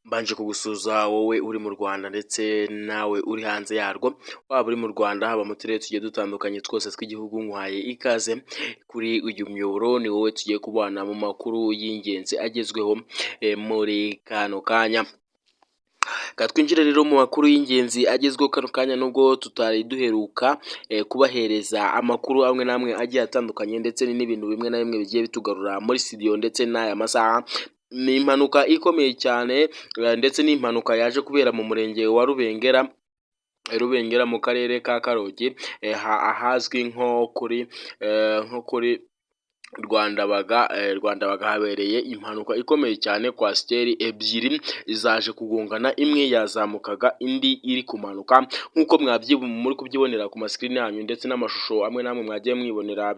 Mbanje kugusuza wowe uri mu Rwanda ndetse nawe uri hanze yarwo, waba uri mu Rwanda haba mu turere tugiye dutandukanye twose tw'igihugu, nkwaye ikaze kuri uyu muyoboro. Ni wowe tugiye kubana mu makuru y'ingenzi agezweho muri kano kanya. Twinjire rero mu makuru y'ingenzi agezweho kano kanya, nubwo tutari duheruka kubahereza amakuru amwe n'amwe agiye atandukanye, ndetse n'ibintu bimwe na bimwe bigiye bitugarura muri studio ndetse n'aya masaha. Ni impanuka ikomeye cyane ndetse n'impanuka yaje kubera mu murenge wa Rubengera mu karere ka Karongi, ahazwi nko kuri Rwandabaga habereye impanuka ikomeye cyane. Kwasiteri ebyiri zaje kugongana, imwe yazamukaga indi iri kumanuka, nk'uko muri kubyibonera ku masikrini yanyu, ndetse n'amashusho amwe namwe mwagiye mwibonera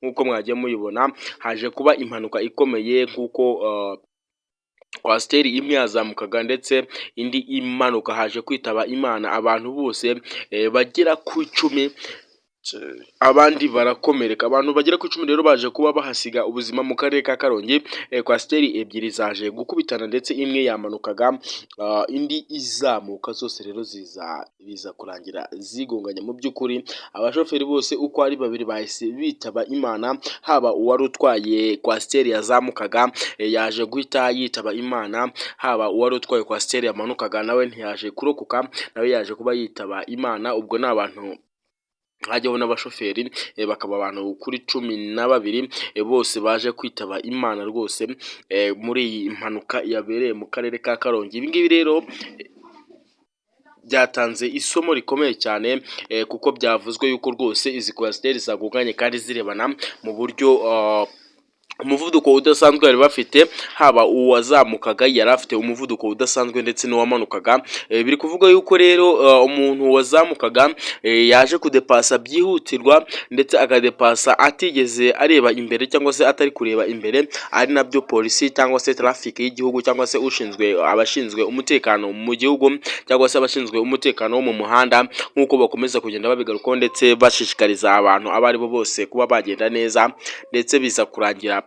nk'uko mwagiye muyibona. Haje kuba impanuka ikomeye nk'uko Kwasiteri imwe yazamukaga ndetse indi imanuka, haje kwitaba Imana abantu bose bagera ku 10, abandi barakomereka. Abantu bagera ku 10 rero baje kuba bahasiga ubuzima mu karere ka Karongi. Kwasiteri ebyiri zaje gukubitana, ndetse imwe yamanukaga indi izamuka, zose rero biza kurangira zigonganye. Mu by'ukuri abashoferi bose uko ari babiri bahise bitaba Imana, haba uwari utwaye kwasiteri yazamukaga yaje guhita yitaba Imana, haba uwari utwaye kwasiteri yamanukaga nawe ntiyaje kurokoka, nawe yaje kuba yitaba Imana. Ubwo ni abantu hajyaho n'abashoferi bakaba abantu kuri 12 bose baje kwitaba Imana rwose muri iyi mpanuka yabereye mu karere ka Karongi. Ibi ngibi rero byatanze isomo rikomeye cyane kuko byavuzwe yuko rwose izi kwasiteri zagonganye kandi zirebana mu buryo umuvuduko udasanzwe bari bafite. Haba uwazamukaga yari afite umuvuduko udasanzwe, ndetse n'uwamanukaga. Biri kuvuga yuko rero umuntu wazamukaga yaje kudepasa byihutirwa, ndetse akadepasa atigeze areba imbere, cyangwa se atari kureba imbere. Ari nabyo polisi cyangwa se traffic y'igihugu, cyangwa se abashinzwe umutekano mu gihugu, cyangwa se abashinzwe umutekano wo mu muhanda, nk'uko bakomeza kugenda babigarukaho, ndetse bashishikariza abantu abo ari bo bose kuba bagenda neza. Ndetse biza kurangira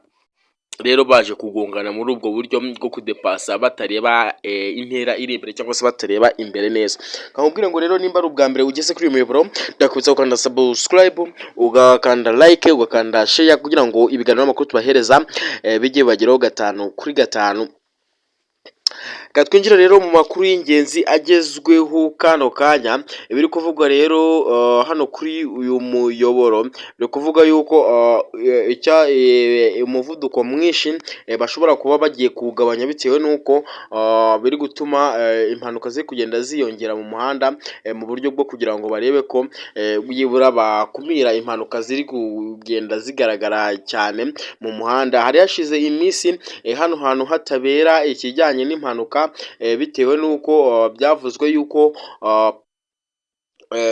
rero baje kugongana muri ubwo buryo bwo kudepasa batareba intera iri imbere, cyangwa se batareba imbere neza. Nkakubwira ngo rero nimba ari ubwa mbere ugeze kuri uyu muyoboro, ndakubitsa gukanda subscribe, ugakanda like, ugakanda share, kugira ngo ibiganiro n'amakuru tubahereza bijye bibageraho 5 kuri 5. Twinjira rero mu makuru y'ingenzi agezweho kano kanya. Biri kuvuga rero hano kuri uyu muyoboro, biri kuvuga yuko umuvuduko mwinshi bashobora kuba bagiye kuwugabanya, bitewe n'uko biri gutuma impanuka ziri kugenda ziyongera mu muhanda, mu buryo bwo kugira ngo barebe ko yibura bakumira impanuka ziri kugenda zigaragara cyane mu muhanda. Hari hashize iminsi hano hantu hatabera ikijyanye n'impanuka, bitewe n'uko byavuzwe yuko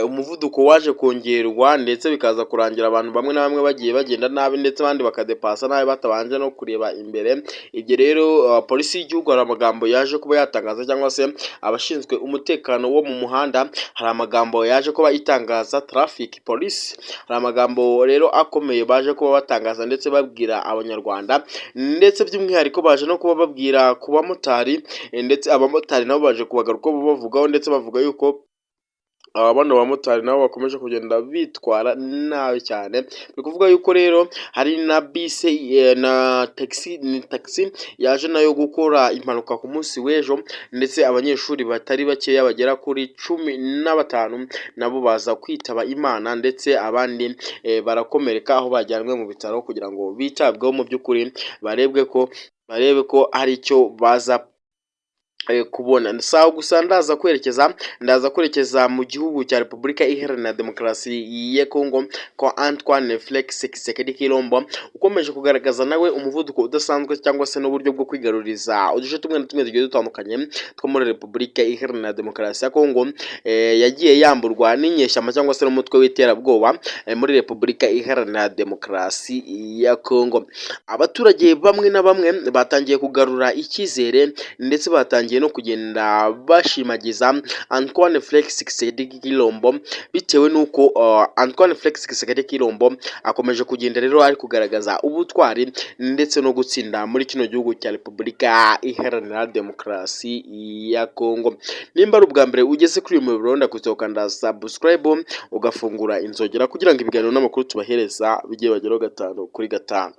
umuvuduko waje kongerwa, ndetse bikaza kurangira abantu bamwe na bamwe bagiye bagenda nabi, ndetse abandi bakadepasa nabi batabanje no kureba imbere. Ibyo rero polisi y'igihugu hari amagambo yaje kuba yatangaza, cyangwa se abashinzwe umutekano wo mu muhanda hari amagambo yaje kuba itangaza. Traffic police hari amagambo rero akomeye baje kuba batangaza, ndetse babwira abanyarwanda, ndetse by'umwihariko baje no kuba babwira ku bamotari, ndetse abamotari nabo baje kubagaruka bavugaho, ndetse bavuga yuko bano bamotari nabo bakomeje kugenda bitwara nabi cyane. Biri kuvuga yuko rero hari na bisi na taxi yaje nayo gukora impanuka ku munsi w'ejo, ndetse abanyeshuri batari bakeya bagera kuri 15 nabo baza kwitaba Imana, ndetse abandi barakomereka, aho bajyanwe mu bitaro kugira ngo bitabweho mu by'ukuri, barebe ko hari icyo baza kubona. Sawa gusa ndaza kwerekeza mu gihugu cya Repubulika Iharanira Demokarasi ya Kongo, kwa Antoine Felix Tshisekedi Tshilombo ukomeje kugaragaza nawe umuvuduko udasanzwe, cyangwa se n'uburyo bwo kwigaruriza uduce tumwe na tumwe tugiye dutandukanye two muri Repubulika Iharanira Demokarasi ya Kongo. Yagiye yamburwa n'inyeshyamba, cyangwa se n'umutwe w'iterabwoba muri Repubulika Iharanira Demokarasi ya Kongo. Abaturage bamwe na bamwe batangiye kugarura icyizere, ndetse batangiye batangiye no kugenda bashimagiza Antoine Felix Tshisekedi Tshilombo bitewe nuko Antoine Felix Tshisekedi Tshilombo akomeje kugenda rero ari kugaragaza ubutwari ndetse no gutsinda muri kino gihugu cya Repubulika Iharanira Demokarasi ya Kongo. Nimba ari ubwa mbere ugeze kuri uyu muyoboro ndakuzokanda subscribe ugafungura inzogera kugira ngo ibiganiro n'amakuru tubahereza bijye bageraho 5 kuri 5.